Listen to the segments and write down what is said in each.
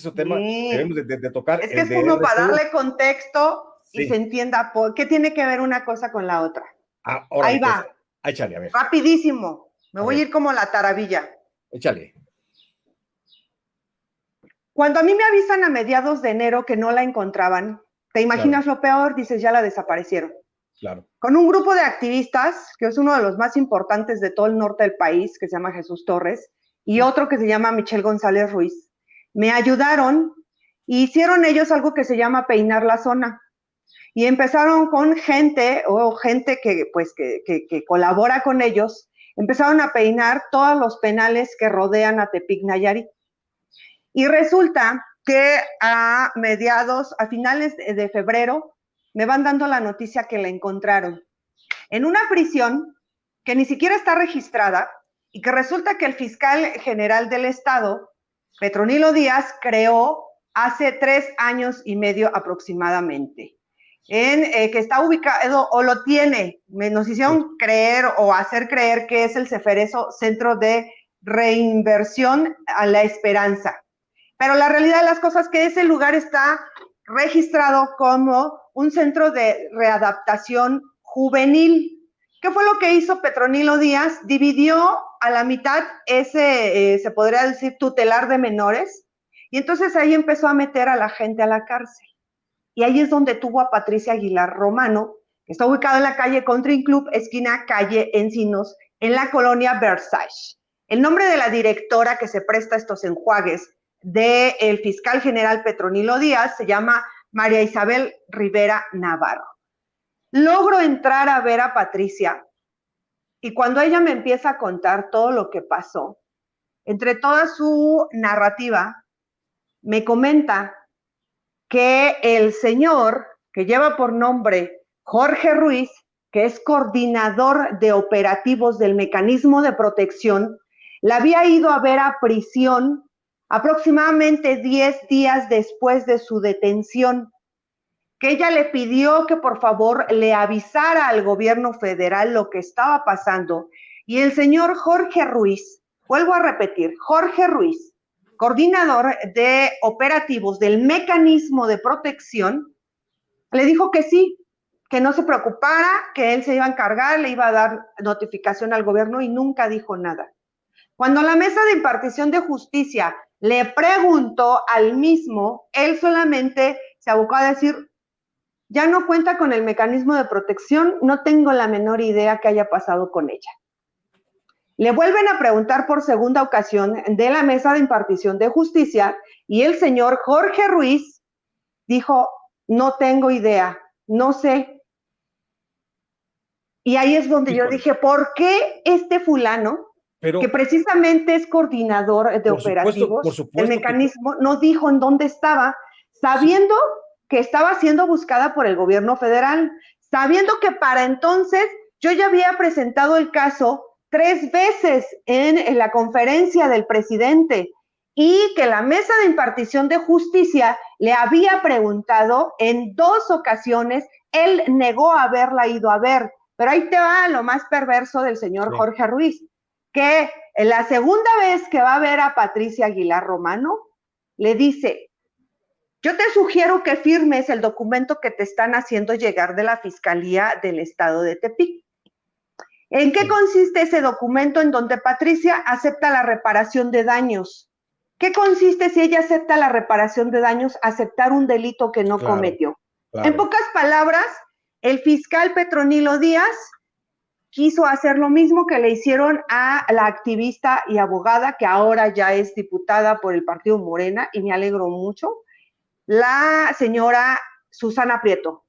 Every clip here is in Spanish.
otro tema que debemos de tocar. Es que es como para darle contexto y se entienda por qué tiene que ver una cosa con la otra. Ahora, ahí va. Échale, a ver. Rapidísimo. Me voy a ir como la taravilla. Échale. Cuando a mí me avisan a mediados de enero que no la encontraban, ¿te imaginas lo peor? Dices, ya la desaparecieron. Claro. Con un grupo de activistas, que es uno de los más importantes de todo el norte del país, que se llama Jesús Torres, y otro que se llama Michelle González Ruiz, me ayudaron y hicieron ellos algo que se llama peinar la zona. Y empezaron con gente que colabora con ellos, empezaron a peinar todos los penales que rodean a Tepic Nayarit. Y resulta que a finales de febrero, me van dando la noticia que la encontraron en una prisión que ni siquiera está registrada y que resulta que el fiscal general del estado, Petronilo Díaz, creó hace 3 años y medio aproximadamente, que está ubicado o lo tiene, nos hicieron creer o hacer creer que es el Ceferezo Centro de Reinversión a la Esperanza. Pero la realidad de las cosas es que ese lugar está registrado como un centro de readaptación juvenil. ¿Qué fue lo que hizo Petronilo Díaz? Dividió a la mitad ese, se podría decir, tutelar de menores, y entonces ahí empezó a meter a la gente a la cárcel. Y ahí es donde tuvo a Patricia Aguilar Romano, que está ubicado en la calle Country Club, esquina calle Encinos, en la colonia Versailles. El nombre de la directora que se presta a estos enjuagues del fiscal general Petronilo Díaz se llama María Isabel Rivera Navarro. Logro entrar a ver a Patricia y cuando ella me empieza a contar todo lo que pasó, entre toda su narrativa, me comenta que el señor que lleva por nombre Jorge Ruiz, que es coordinador de operativos del mecanismo de protección, la había ido a ver a prisión aproximadamente 10 días después de su detención, que ella le pidió que por favor le avisara al gobierno federal lo que estaba pasando. Y el señor Jorge Ruiz, vuelvo a repetir, Jorge Ruiz, coordinador de operativos del mecanismo de protección, le dijo que sí, que no se preocupara, que él se iba a encargar, le iba a dar notificación al gobierno y nunca dijo nada. Cuando la mesa de impartición de justicia le preguntó al mismo, él solamente se abocó a decir, ya no cuenta con el mecanismo de protección, no tengo la menor idea qué haya pasado con ella. Le vuelven a preguntar por segunda ocasión de la mesa de impartición de justicia y el señor Jorge Ruiz dijo, no tengo idea, no sé. Y ahí es donde yo dije, ¿por qué este fulano, que precisamente es coordinador de operativos, el mecanismo, no dijo en dónde estaba, sabiendo que estaba siendo buscada por el gobierno federal, sabiendo que para entonces yo ya había presentado el caso 3 veces en la conferencia del presidente y que la mesa de impartición de justicia le había preguntado en 2 ocasiones, él negó haberla ido a ver, pero ahí te va lo más perverso del señor Jorge Ruiz, que en la segunda vez que va a ver a Patricia Aguilar Romano, le dice, yo te sugiero que firmes el documento que te están haciendo llegar de la Fiscalía del Estado de Tepic. ¿En qué consiste ese documento en donde Patricia acepta la reparación de daños? ¿Qué consiste si ella acepta la reparación de daños, aceptar un delito que no cometió? Claro. En pocas palabras, el fiscal Petronilo Díaz quiso hacer lo mismo que le hicieron a la activista y abogada, que ahora ya es diputada por el partido Morena, y me alegro mucho, la señora Susana Prieto.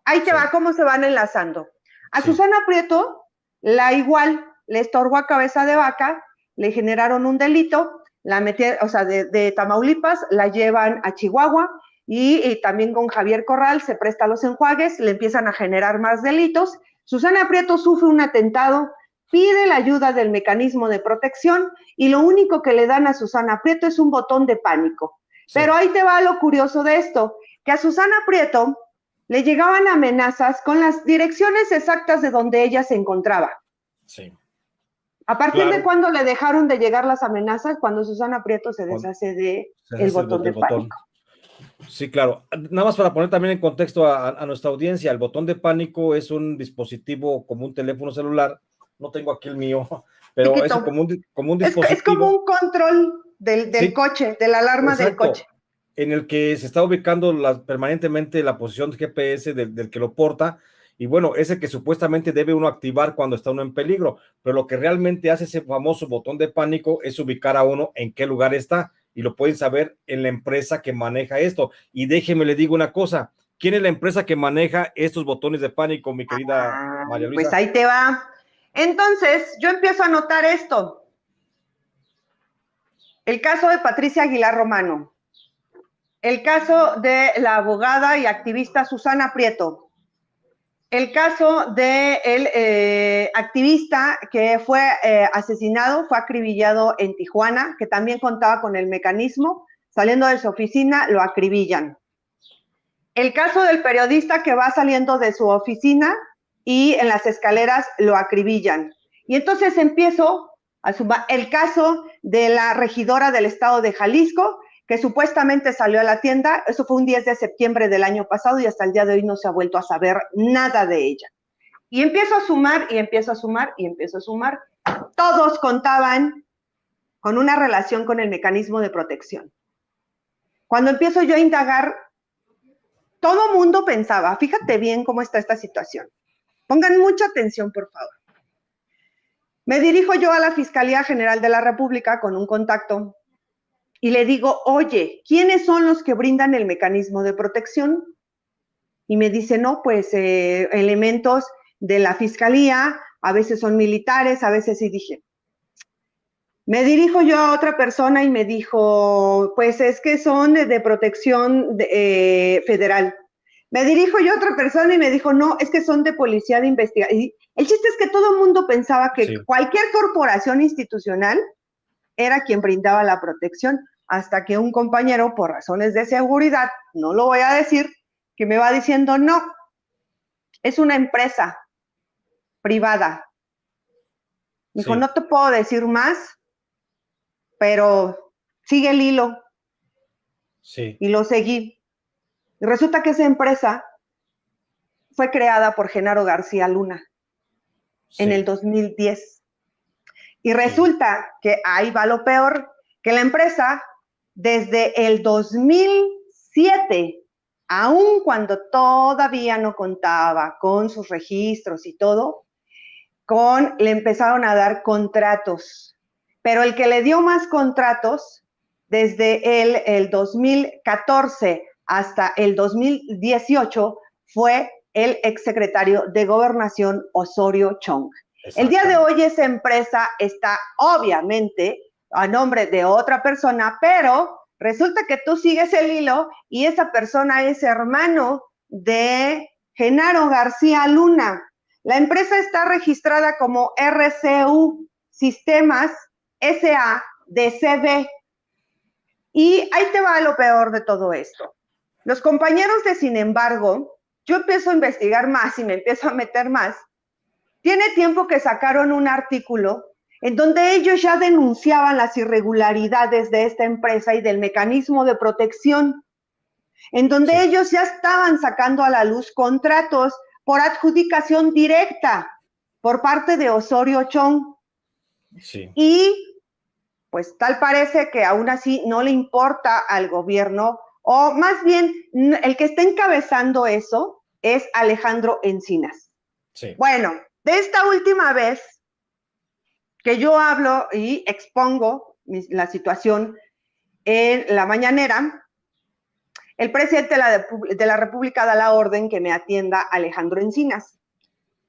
Ahí te va cómo se van enlazando. A Susana Prieto, le estorbó a Cabeza de Vaca, le generaron un delito, la metieron, o sea, de Tamaulipas, la llevan a Chihuahua, y también con Javier Corral se presta a los enjuagues, le empiezan a generar más delitos. Susana Prieto sufre un atentado, pide la ayuda del mecanismo de protección, y lo único que le dan a Susana Prieto es un botón de pánico. Pero ahí te va lo curioso de esto, que a Susana Prieto le llegaban amenazas con las direcciones exactas de donde ella se encontraba. Sí. ¿A partir de Claro, cuándo le dejaron de llegar las amenazas? Cuando Susana Prieto se deshace de el botón de del botón. pánico. Sí, claro. Nada más para poner también en contexto a nuestra audiencia, el botón de pánico es un dispositivo como un teléfono celular. No tengo aquí el mío, pero es Chiquito. como un Es como dispositivo. un control del Sí, coche, de la alarma del exacto. coche. En el que se está ubicando permanentemente la posición de GPS del que lo porta. Y bueno, ese que supuestamente debe uno activar cuando está uno en peligro, pero lo que realmente hace ese famoso botón de pánico es ubicar a uno en qué lugar está, y lo pueden saber en la empresa que maneja esto. Y déjeme le digo una cosa, ¿quién es la empresa que maneja estos botones de pánico, mi querida María Pues Luisa? ahí te va. Entonces, yo empiezo a notar esto. El caso de Patricia Aguilar Romano. El caso de la abogada y activista Susana Prieto. El caso del activista que fue asesinado, fue acribillado en Tijuana, que también contaba con el mecanismo, saliendo de su oficina, lo acribillan. El caso del periodista que va saliendo de su oficina y en las escaleras lo acribillan. Y entonces empiezo a sumar el caso de la regidora del estado de Jalisco, que supuestamente salió a la tienda. Eso fue un 10 de septiembre del año pasado y hasta el día de hoy no se ha vuelto a saber nada de ella. Y empiezo a sumar y empiezo a sumar y empiezo a sumar. Todos contaban con una relación con el mecanismo de protección. Cuando empiezo yo a indagar, todo mundo pensaba, fíjate bien cómo está esta situación. Pongan mucha atención, por favor. Me dirijo yo a la Fiscalía General de la República con un contacto y le digo, oye, ¿quiénes son los que brindan el mecanismo de protección? Y me dice, no, pues elementos de la Fiscalía, a veces son militares, a veces sí. Dije, me dirijo yo a otra persona y me dijo, pues es que son de protección federal. Me dirijo yo a otra persona y me dijo, no, es que son de policía de investigación. El chiste es que todo el mundo pensaba que sí, cualquier corporación institucional era quien brindaba la protección, hasta que un compañero, por razones de seguridad, no lo voy a decir, que me va diciendo, no, es una empresa privada. Me dijo, no te puedo decir más, pero sigue el hilo. Sí. Y lo seguí. Y resulta que esa empresa fue creada por Genaro García Luna en el 2010. Y resulta que ahí va lo peor, que la empresa desde el 2007, aun cuando todavía no contaba con sus registros y todo, le empezaron a dar contratos. Pero el que le dio más contratos desde el 2014 hasta el 2018 fue el exsecretario de Gobernación Osorio Chong. El día de hoy esa empresa está obviamente a nombre de otra persona, pero resulta que tú sigues el hilo y esa persona es hermano de Genaro García Luna. La empresa está registrada como RCU Sistemas S.A. de CB. Y ahí te va lo peor de todo esto. Los compañeros de Sin embargo, yo empiezo a investigar más y me empiezo a meter más. Tiene tiempo que sacaron un artículo en donde ellos ya denunciaban las irregularidades de esta empresa y del mecanismo de protección, en donde ellos ya estaban sacando a la luz contratos por adjudicación directa por parte de Osorio Chong. Sí. Y pues tal parece que aún así no le importa al gobierno, o más bien el que está encabezando eso es Alejandro Encinas. Sí. Bueno, de esta última vez que yo hablo y expongo la situación en la mañanera, el presidente de la República da la orden que me atienda Alejandro Encinas.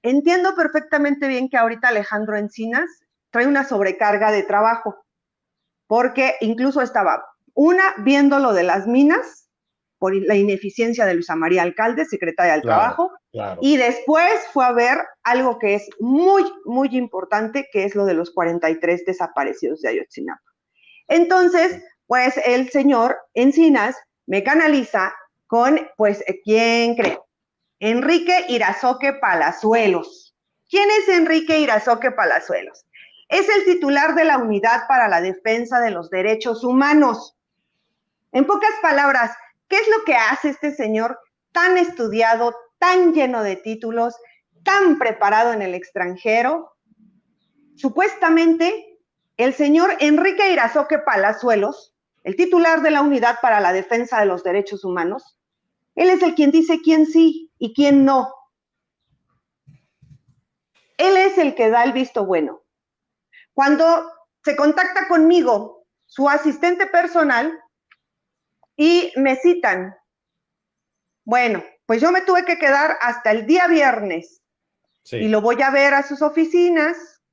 Entiendo perfectamente bien que ahorita Alejandro Encinas trae una sobrecarga de trabajo, porque incluso estaba, viendo lo de las minas, por la ineficiencia de Luisa María Alcalde, secretaria del Trabajo, y después fue a ver algo que es muy, muy importante, que es lo de los 43 desaparecidos de Ayotzinapa. Entonces, pues el señor Encinas me canaliza con, pues, ¿quién cree? Enrique Irazoque Palazuelos. ¿Quién es Enrique Irazoque Palazuelos? Es el titular de la Unidad para la Defensa de los Derechos Humanos. En pocas palabras, ¿qué es lo que hace este señor tan estudiado, tan lleno de títulos, tan preparado en el extranjero? Supuestamente, el señor Enrique Irazoque Palazuelos, el titular de la Unidad para la Defensa de los Derechos Humanos, él es el quien dice quién sí y quién no. Él es el que da el visto bueno. Cuando se contacta conmigo, su asistente personal, y me citan, bueno, pues yo me tuve que quedar hasta el día viernes, sí, y lo voy a ver a sus oficinas,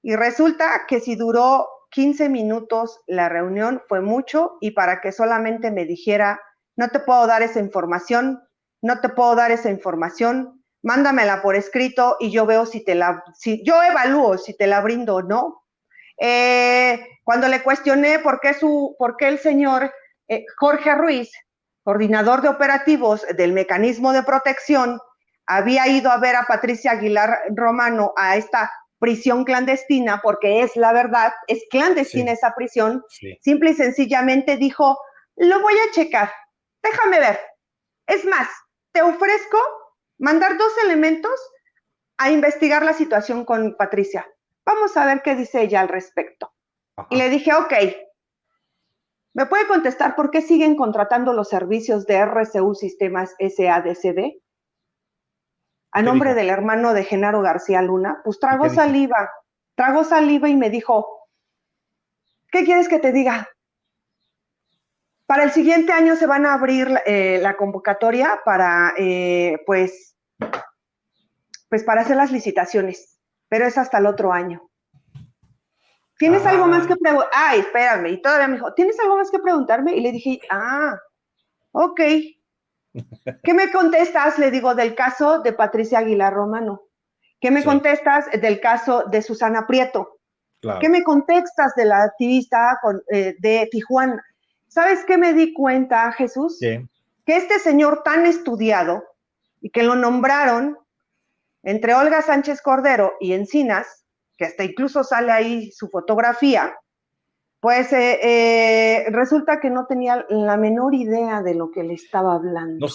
y resulta que si duró 15 minutos la reunión fue mucho, y para que solamente me dijera, no te puedo dar esa información, no te puedo dar esa información, mándamela por escrito y yo veo si yo evalúo si te la brindo o no. Cuando le cuestioné por qué el señor Jorge Ruiz, coordinador de operativos del mecanismo de protección, había ido a ver a Patricia Aguilar Romano a esta prisión clandestina, porque es la verdad, es clandestina, sí, esa prisión, sí, simple y sencillamente dijo, lo voy a checar, déjame ver. Es más, te ofrezco mandar 2 elementos a investigar la situación con Patricia. Vamos a ver qué dice ella al respecto. Ajá. Y le dije, ok, ¿me puede contestar por qué siguen contratando los servicios de RCU Sistemas SADCB? A nombre del hermano de Genaro García Luna, pues tragó saliva y me dijo, ¿qué quieres que te diga? Para el siguiente año se van a abrir la convocatoria para, pues para hacer las licitaciones, pero es hasta el otro año. ¿Tienes algo más que preguntar? Ay, espérame, y todavía me dijo, ¿tienes algo más que preguntarme? Y le dije, ok. ¿Qué me contestas? Le digo, del caso de Patricia Aguilar Romano. ¿Qué me contestas del caso de Susana Prieto? Claro. ¿Qué me contestas de la activista de Tijuana? ¿Sabes qué me di cuenta, Jesús? ¿Qué? Que este señor tan estudiado y que lo nombraron entre Olga Sánchez Cordero y Encinas, que hasta incluso sale ahí su fotografía, pues resulta que no tenía la menor idea de lo que le estaba hablando.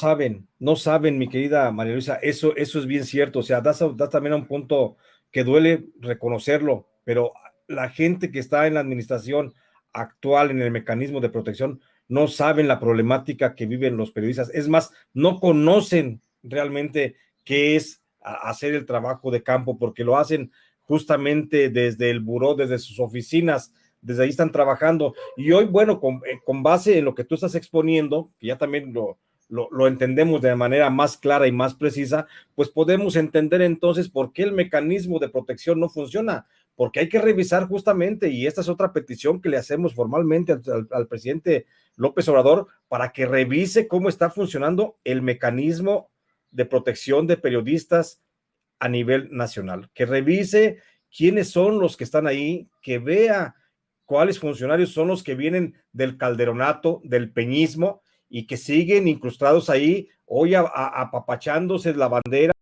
No saben, mi querida María Luisa, eso es bien cierto, o sea, das también a un punto que duele reconocerlo, pero la gente que está en la administración actual, en el mecanismo de protección, no saben la problemática que viven los periodistas, es más, no conocen realmente qué es hacer el trabajo de campo, porque lo hacen justamente desde el buró, desde sus oficinas, desde ahí están trabajando, y hoy, bueno, con base en lo que tú estás exponiendo, que ya también lo entendemos de manera más clara y más precisa, pues podemos entender entonces por qué el mecanismo de protección no funciona, porque hay que revisar justamente, y esta es otra petición que le hacemos formalmente al presidente López Obrador, para que revise cómo está funcionando el mecanismo de protección de periodistas a nivel nacional, que revise quiénes son los que están ahí, que vea cuáles funcionarios son los que vienen del calderonato, del peñismo, y que siguen incrustados ahí, hoy apapachándose la bandera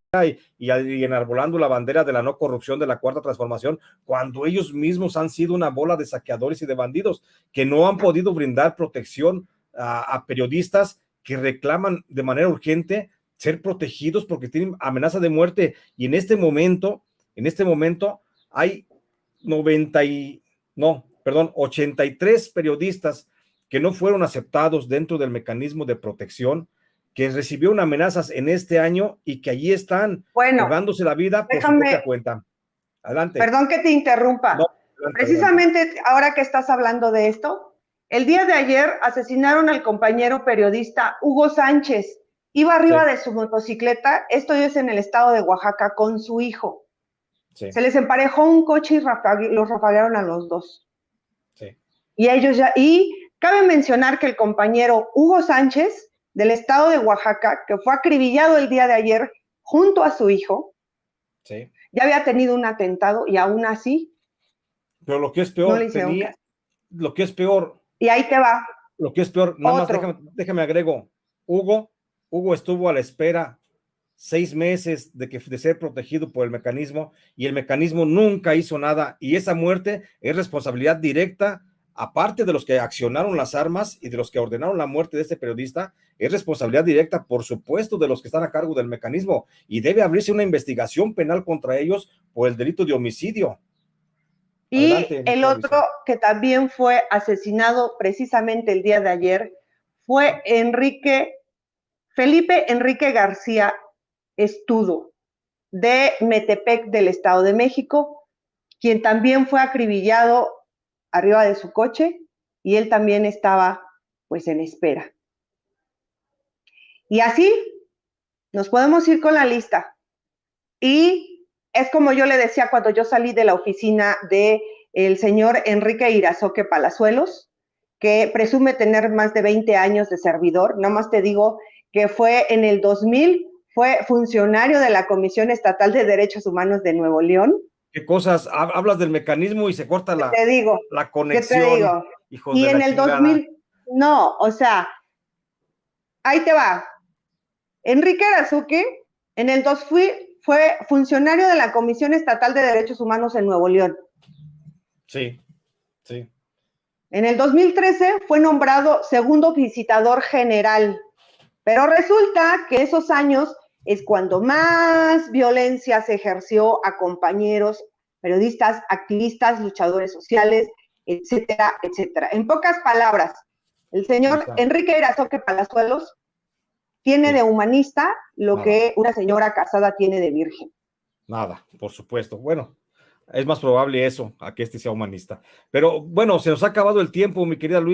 y enarbolando la bandera de la no corrupción de la Cuarta Transformación, cuando ellos mismos han sido una bola de saqueadores y de bandidos, que no han podido brindar protección a periodistas que reclaman de manera urgente ser protegidos porque tienen amenaza de muerte, y en este momento hay 83 periodistas que no fueron aceptados dentro del mecanismo de protección, que recibieron amenazas en este año y que allí están jugándose la vida por su propia cuenta. Adelante. Perdón que te interrumpa. No, precisamente ahora que estás hablando de esto, el día de ayer asesinaron al compañero periodista Hugo Sánchez. Iba arriba de su motocicleta, esto es en el estado de Oaxaca, con su hijo. Sí. Se les emparejó un coche y los rafaguearon a los dos. Sí. Y cabe mencionar que el compañero Hugo Sánchez, del estado de Oaxaca, que fue acribillado el día de ayer junto a su hijo, sí, ya había tenido un atentado y aún así. Pero lo que es peor, lo que es peor. Y ahí te va. Lo que es peor, nada más déjame agrego, Hugo estuvo a la espera 6 meses de ser protegido por el mecanismo, y el mecanismo nunca hizo nada, y esa muerte es responsabilidad directa, aparte de los que accionaron las armas y de los que ordenaron la muerte de este periodista, es responsabilidad directa, por supuesto, de los que están a cargo del mecanismo, y debe abrirse una investigación penal contra ellos por el delito de homicidio. Y adelante, el otro que también fue asesinado precisamente el día de ayer fue Felipe Enrique García Estudo, de Metepec, del Estado de México, quien también fue acribillado arriba de su coche, y él también estaba pues en espera. Y así nos podemos ir con la lista. Y es como yo le decía cuando yo salí de la oficina del señor Enrique Irazoque Palazuelos, que presume tener más de 20 años de servidor. Nada más te digo que fue en el 2000, fue funcionario de la Comisión Estatal de Derechos Humanos de Nuevo León. ¿Qué cosas? Hablas del mecanismo y se corta la conexión. ¿Qué te digo? Hijos y de en la el chingada. 2000, no, o sea, ahí te va. Enrique Irazoque en el 2000 fue funcionario de la Comisión Estatal de Derechos Humanos en Nuevo León. Sí, sí. En el 2013 fue nombrado segundo visitador general, pero resulta que esos años es cuando más violencia se ejerció a compañeros, periodistas, activistas, luchadores sociales, etcétera, etcétera. En pocas palabras, el señor Enrique Irazoque Palazuelos tiene de humanista lo que una señora casada tiene de virgen. Nada, por supuesto. Bueno, es más probable eso, a que este sea humanista. Pero bueno, se nos ha acabado el tiempo, mi querida Luisa.